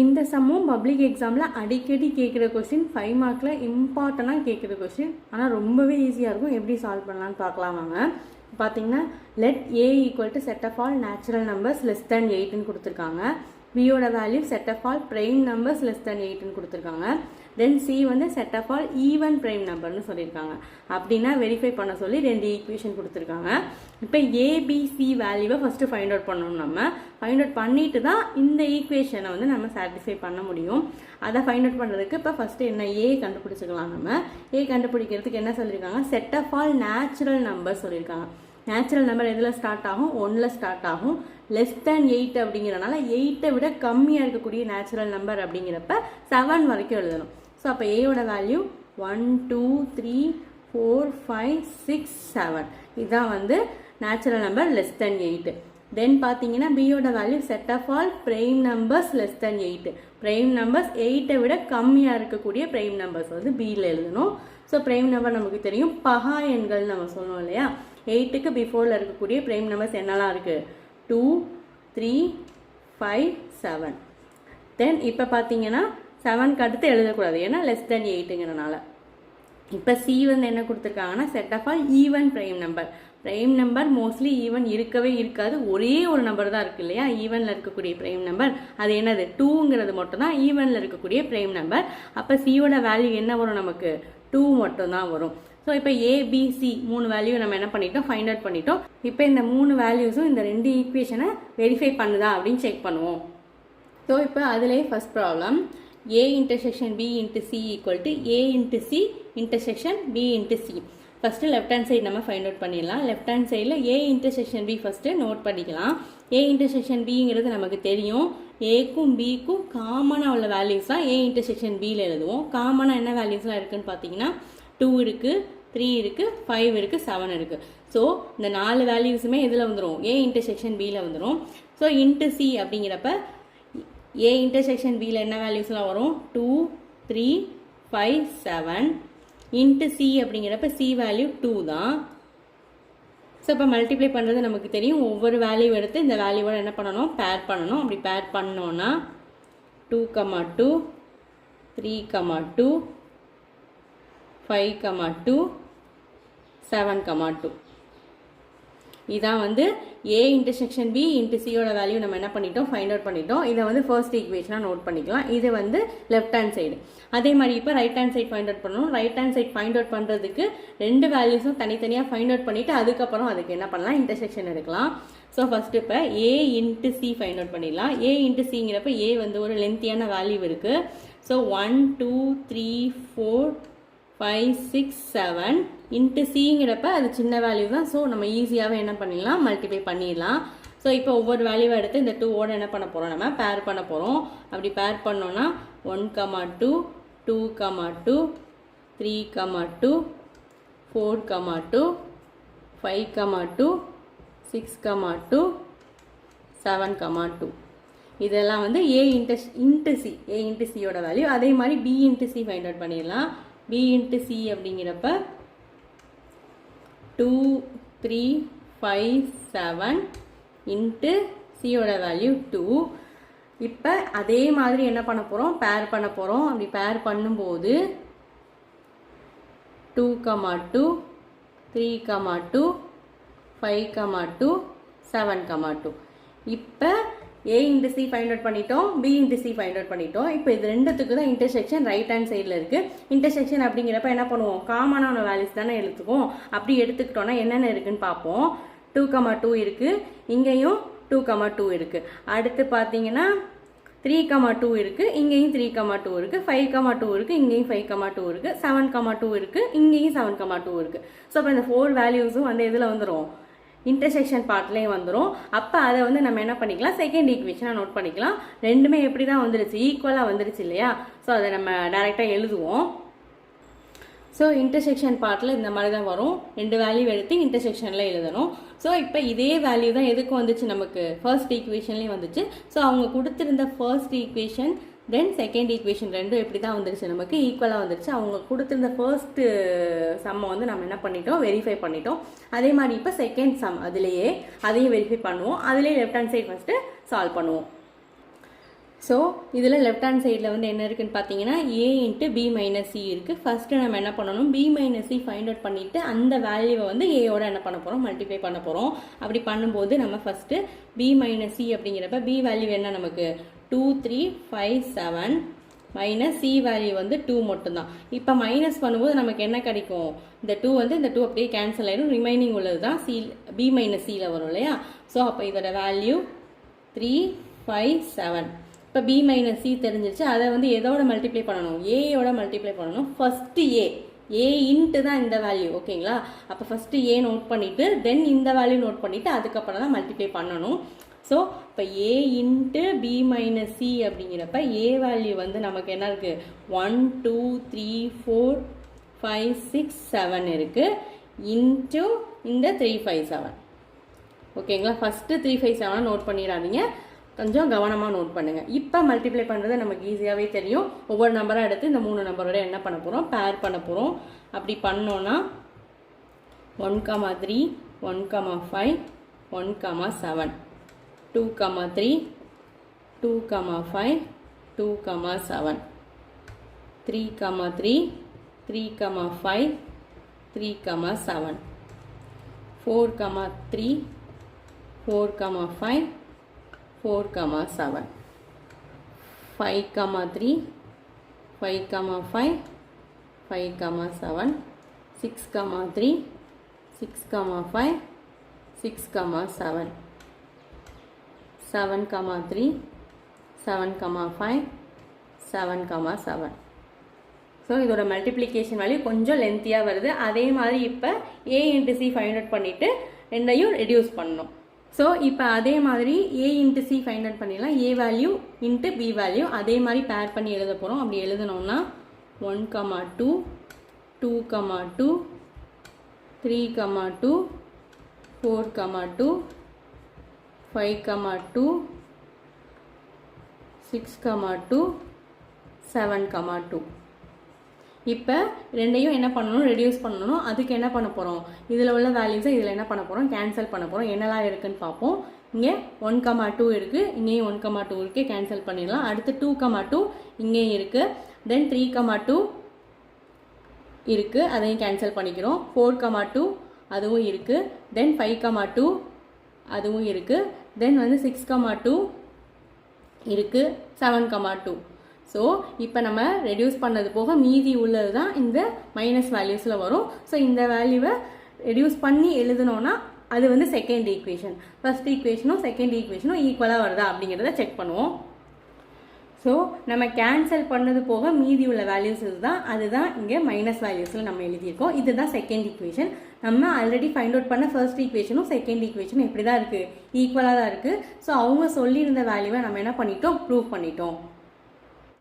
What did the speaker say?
இந்த சம்மும் பப்ளிக் எக்ஸாமில் அடிக்கடி கேட்குற கொஸ்டின் 5 மார்க்கில் இம்பார்ட்டண்டாக கேட்குற கொஸ்டின். ஆனால் ரொம்பவே ஈஸியாக இருக்கும். எப்படி சால்வ் பண்ணலான்னு பார்க்கலாம் வாங்க. பார்த்தீங்கன்னா let a equal to set of all natural numbers less than 8ன்னு கொடுத்துருக்காங்க. bயோட value set of all prime numbers less than 8ன்னு கொடுத்துருக்காங்க. தென் c வந்து set of all even prime numberன்னு சொல்லியிருக்காங்க. அப்படின்னா வெரிஃபை பண்ண சொல்லி 2 ஈக்குவேஷன் கொடுத்துருக்காங்க. இப்போ abc வேல்யூவை ஃபஸ்ட்டு ஃபைண்ட் அவுட் பண்ணணும். நம்ம ஃபைண்ட் அவுட் பண்ணிட்டு தான் இந்த ஈக்குவேஷனை வந்து நம்ம சாட்டிஸ்ஃபை பண்ண முடியும். அதை ஃபைண்ட் அவுட் பண்ணுறதுக்கு இப்போ ஃபஸ்ட்டு என்ன a கண்டுபிடிச்சிக்கலாம். நம்ம a கண்டுபிடிக்கிறதுக்கு என்ன சொல்லியிருக்காங்க, set of all natural number சொல்லியிருக்காங்க. நேச்சுரல் நம்பர் எதில் ஸ்டார்ட் ஆகும், 1ல் ஸ்டார்ட் ஆகும். லெஸ் தேன் 8 அப்படிங்கிறனால 8ஐ விட கம்மியாக இருக்கக்கூடிய நேச்சுரல் நம்பர் அப்படிங்கிறப்ப 7 வரைக்கும் எழுதணும். ஸோ அப்போ ஏயோட வேல்யூ 1 2 3 4 5 6 7 இதுதான் வந்து natural number less than 8. Then பார்த்தீங்கன்னா பியோட value set of all prime numbers less than 8. Prime numbers 8ஐ விட கம்மியாக இருக்கக்கூடிய பிரைம் நம்பர்ஸ் வந்து பியில் எழுதணும். ஸோ பிரைம் நம்பர் நமக்கு தெரியும், பகா எண்கள் நம்ம சொன்னோம் இல்லையா. 8க்கு பிஃபோரில் இருக்கக்கூடிய பிரைம் நம்பர்ஸ் என்னெல்லாம் இருக்குது, 2 3 5 7. தென் இப்போ பார்த்தீங்கன்னா 7க்கு அடுத்து எழுதக்கூடாது, ஏன்னா லெஸ் தென் 8ங்கிறனால. இப்போ சி வந்து என்ன கொடுத்துருக்காங்கன்னா set of all even prime number. Prime number mostly even இருக்கவே இருக்காது, ஒரே ஒரு நம்பர் தான் இருக்குது இல்லையா ஈவனில் இருக்கக்கூடிய பிரைம் நம்பர். அது என்னது, 2ங்கிறது மட்டும் தான் ஈவனில் இருக்கக்கூடிய பிரைம் நம்பர். அப்போ சியோட வேல்யூ என்ன வரும், நமக்கு 2 மட்டும் தான் வரும். ஸோ இப்போ ஏபிசி 3 வேல்யூ நம்ம என்ன பண்ணிட்டோம், ஃபைண்ட் அவுட் பண்ணிட்டோம். இப்போ இந்த 3 வேல்யூஸும் இந்த 2 ஈக்குவேஷனை வெரிஃபை பண்ணுதா அப்படின்னு செக் பண்ணுவோம். ஸோ இப்போ அதிலே first problem, a intersection b into c equal to a into c intersection b into c. First left hand side நம்ம ஃபைண்ட் அவுட் பண்ணிடலாம். லெஃப்ட் ஹேண்ட் சைடில் a intersection b first note பண்ணிக்கலாம். a intersection bங்கிறது நமக்கு தெரியும், ஏக்கும் பிக்கும் காமனாக உள்ள வேல்யூஸ் தான் a intersection bயில் எழுதுவோம். காமனாக என்ன வேல்யூஸ்லாம் இருக்குதுன்னு பார்த்தீங்கன்னா 2 இருக்குது, 3 இருக்குது, 5 இருக்குது, 7 இருக்குது. ஸோ இந்த 4 வேல்யூஸுமே இதில் வந்துடும், a intersection bயில் வந்துடும். ஸோ இன்ட்டு c அப்படிங்கிறப்ப a intersection bயில் என்ன வேல்யூஸ்லாம் வரும், 2 3 5 7. இன்ட்டு c அப்படிங்கிறப்ப c வேல்யூ 2 தான். ஸோ இப்போ மல்டிப்ளை பண்ணுறது நமக்கு தெரியும், ஒவ்வொரு வேல்யூ எடுத்து இந்த வேல்யூவோட என்ன பண்ணணும், பேர் பண்ணணும். அப்படி பேர் பண்ணோன்னா 2 2 3 2 5 2 7 2. இதான் வந்து a intersection b into c யோட வேல்யூ நம்ம என்ன பண்ணிட்டோம், ஃபைண்ட் அவுட் பண்ணிட்டோம். இதை வந்து ஃபர்ஸ்ட் ஈக்குவேஷனாக நோட் பண்ணிக்கலாம். இது வந்து லெஃப்ட் ஹேண்ட் சைடு. அதே மாதிரி இப்போ right hand side find out பண்ணணும். Right hand side find out பண்ணுறதுக்கு 2 வேல்யூஸும் தனித்தனியாக ஃபைண்ட் அவுட் பண்ணிவிட்டு அதுக்கப்புறம் அதுக்கு என்ன பண்ணலாம், இன்டர்செக்ஷன் எடுக்கலாம். ஸோ ஃபஸ்ட்டு இப்போ a into c find out பண்ணிடலாம். a into cங்கிறப்ப a வந்து ஒரு லென்த்தியான வேல்யூ இருக்குது. ஸோ 1 2 3 4 5 6 7 இன்ட்டு சிங்கிறப்ப அது சின்ன வேல்யூ தான். ஸோ நம்ம ஈஸியாகவே என்ன பண்ணிடலாம், மல்டிப்ளை பண்ணிடலாம். ஸோ இப்போ ஒவ்வொரு வேல்யூவை எடுத்து இந்த 2ஓட என்ன பண்ண போகிறோம், நம்ம பேர் பண்ண போகிறோம். அப்படி பேர் பண்ணோன்னா 1 2 2 2 3 2 4 2 5 2 6 2 7 2. இதெல்லாம் வந்து a into C, a into சியோட வேல்யூ. அதே மாதிரி b into C find out பண்ணிடலாம். b into c அப்படிங்கிறப்ப 2 3 5 7 இன்ட்டு சியோட வேல்யூ 2. இப்போ அதே மாதிரி என்ன பண்ண போகிறோம், பேர் பண்ண போகிறோம். அப்படி பேர் பண்ணும்போது 2 2 3 2 5 2 7 2. இப்போ a into c find out பண்ணிட்டோம், b into c find out பண்ணிட்டோம். இப்போ இது ரெண்டுத்துக்கு தான் இன்டர்செக்ஷன் ரைட் ஹேண்ட் சைடில் இருக்குது. இன்டர்செக்ஷன் அப்படிங்கிறப்ப என்ன பண்ணுவோம், காமனான வேல்யூஸ் தானே எடுத்துக்குவோம். அப்படி எடுத்துக்கிட்டோன்னா என்னென்ன இருக்குன்னு பார்ப்போம். 2 2 இருக்குது, இங்கேயும் 2 2 இருக்குது. அடுத்து பார்த்தீங்கன்னா 3 2 இருக்குது, இங்கேயும் 3 2 இருக்குது. 5 2 இருக்குது, இங்கேயும் 5 2 இருக்குது. 7 2 இருக்குது, இங்கேயும் 7 2 இருக்குது. ஸோ அப்போ இந்த 4 வேல்யூஸும் வந்து எதில் வந்துடும், இன்டர்செக்ஷன் பார்ட்லேயே வந்துடும். அப்போ அதை வந்து நம்ம என்ன பண்ணிக்கலாம், செகண்ட் ஈக்குவேஷனாக நோட் பண்ணிக்கலாம். ரெண்டுமே எப்படி தான் வந்துருச்சு, ஈக்குவலாக வந்துருச்சு இல்லையா. ஸோ அதை நம்ம டைரெக்டாக எழுதுவோம். ஸோ இன்டர்செக்ஷன் பார்ட்டில் இந்த மாதிரி தான் வரும். 2 வேல்யூ எடுத்து இன்டர்செக்ஷனில் எழுதணும். ஸோ இப்போ இதே வேல்யூ தான் எதுக்கு வந்துச்சு, நமக்கு ஃபர்ஸ்ட் ஈக்குவேஷன்லேயும் வந்துச்சு. ஸோ அவங்க கொடுத்துருந்த first equation then second equation ரெண்டும் எப்படி தான் வந்துருச்சு, நமக்கு ஈக்குவலாக வந்துருச்சு. அவங்க கொடுத்துருந்த ஃபர்ஸ்ட்டு சம்மை வந்து நம்ம என்ன பண்ணிட்டோம், வெரிஃபை பண்ணிட்டோம். அதே மாதிரி இப்போ செகண்ட் சம் அதுலேயே அதையும் வெரிஃபை பண்ணுவோம். அதுலேயே left hand side first solve பண்ணுவோம். ஸோ இதில் லெஃப்ட் ஹேண்ட் சைடில் வந்து என்ன இருக்குன்னு பார்த்தீங்கன்னா a into b minus C இருக்குது. ஃபஸ்ட்டு நம்ம என்ன பண்ணணும், b minus C find out பண்ணிவிட்டு அந்த வேல்யூவை வந்து ஏயோட என்ன பண்ண போகிறோம், மல்டிப்ளை பண்ண போகிறோம். அப்படி பண்ணும்போது நம்ம ஃபஸ்ட்டு b மைனஸ் சி அப்படிங்கிறப்ப b வேல்யூ என்ன நமக்கு 2 3 5 7 மைனஸ் சி வேல்யூ வந்து 2 மட்டும்தான். இப்போ மைனஸ் பண்ணும்போது நமக்கு என்ன கிடைக்கும், இந்த 2 வந்து இந்த 2 அப்படியே கேன்சல் ஆகிடும். ரிமைனிங் உள்ளது தான் சி b மைனஸ் சியில் வரும் இல்லையா. ஸோ அப்போ இதோட வேல்யூ 3 5 7. இப்போ b மைனஸ் சி தெரிஞ்சிருச்சு. அதை வந்து எதோட மல்டிப்ளை பண்ணணும், ஏயோட மல்டிப்ளை பண்ணணும். ஃபஸ்ட்டு ஏ இன்ட்டு தான் இந்த வேல்யூ, ஓகேங்களா. அப்போ ஃபஸ்ட்டு ஏ நோட் பண்ணிவிட்டு தென் இந்த வேல்யூ நோட் பண்ணிவிட்டு அதுக்கப்புறம் தான் மல்டிப்ளை பண்ணணும். ஸோ இப்போ A into b minus C அப்படிங்கிறப்ப ஏ வேல்யூ வந்து நமக்கு என்ன இருக்குது 1 2 3 4 5 6 7 இருக்குது இன்ட்டு இந்த 3 5 7, ஓகேங்களா. ஃபஸ்ட்டு 3 5 7 நோட் பண்ணிடாதீங்க, கொஞ்சம் கவனமாக நோட் பண்ணுங்கள். இப்போ மல்டிப்ளை பண்ணுறது நமக்கு ஈஸியாகவே தெரியும். ஒவ்வொரு நம்பராக எடுத்து இந்த 3 நம்பரோட என்ன பண்ண போகிறோம், பேர் பண்ண போகிறோம். அப்படி பண்ணோன்னா 1 3 1 5 1 7 2 3 2 5 2 7 3 3 3 5 3 7 4 3 4 5 4 7 5 3 5 5 5 7 6 3 6 5 6 7 7 3 7 5 7 7. ஸோ இதோட மல்டிப்ளிகேஷன் வேல்யூ கொஞ்சம் லென்த்தியாக வருது. அதே மாதிரி இப்போ a into C find out பண்ணிவிட்டு ரெண்டையும் ரெடியூஸ் பண்ணணும். ஸோ இப்போ அதே மாதிரி a into C find out பண்ணிடலாம். a value into b value அதே மாதிரி பேர் பண்ணி எழுத போகிறோம். அப்படி எழுதணும்னா 1 2 2 2 3 2 4 2 5 2 6 2 7 2. இப்போ ரெண்டையும் என்ன பண்ணணும், ரெடியூஸ் பண்ணணும். அதுக்கு என்ன பண்ண போகிறோம், இதில் உள்ள வேல்யூஸை இதில் என்ன பண்ண போகிறோம், கேன்சல் பண்ண போகிறோம். என்னெல்லாம் இருக்குதுன்னு பார்ப்போம். இங்கே 1 2 இருக்குது, இங்கேயும் 1 2 இருக்குது, கேன்சல் பண்ணிடலாம். அடுத்து 2 2 இங்கேயும் இருக்குது. தென் 3 2 இருக்குது, அதையும் கேன்சல் பண்ணிக்கிறோம். 4 2 அதுவும் இருக்குது. தென் 5 2 அதுவும் இருக்குது. தென் வந்து 6 2 இருக்குது, 7 2. ஸோ இப்போ நம்ம ரெடியூஸ் பண்ணது போக மீதி உள்ளது தான் இந்த மைனஸ் வேல்யூஸில் வரும். ஸோ இந்த வேல்யூவை ரெடியூஸ் பண்ணி எழுதணும்னா அது வந்து செகண்ட் ஈக்குவேஷன். ஃபர்ஸ்ட் ஈக்குவேஷனும் செகண்ட் ஈக்குவேஷனும் ஈக்குவலாக வருதா அப்படிங்கிறத செக் பண்ணுவோம். ஸோ நம்ம கேன்சல் பண்ணது போக மீதி உள்ள வேல்யூஸ் இதுதான், அதுதான் இங்கே மைனஸ் வேல்யூஸில் நம்ம எழுதியிருக்கோம். இதுதான் செகண்ட் ஈக்குவேஷன். நம்ம ஆல்ரெடி ஃபைண்ட் அவுட் பண்ண ஃபர்ஸ்ட் ஈக்குவேஷனும் செகண்ட் ஈக்குவேஷனும் எப்படி தான் இருக்குது, ஈக்குவலாக தான் இருக்குது. ஸோ அவங்க சொல்லியிருந்த வேல்யூவை நம்ம என்ன பண்ணிட்டோம், ப்ரூவ் பண்ணிட்டோம்.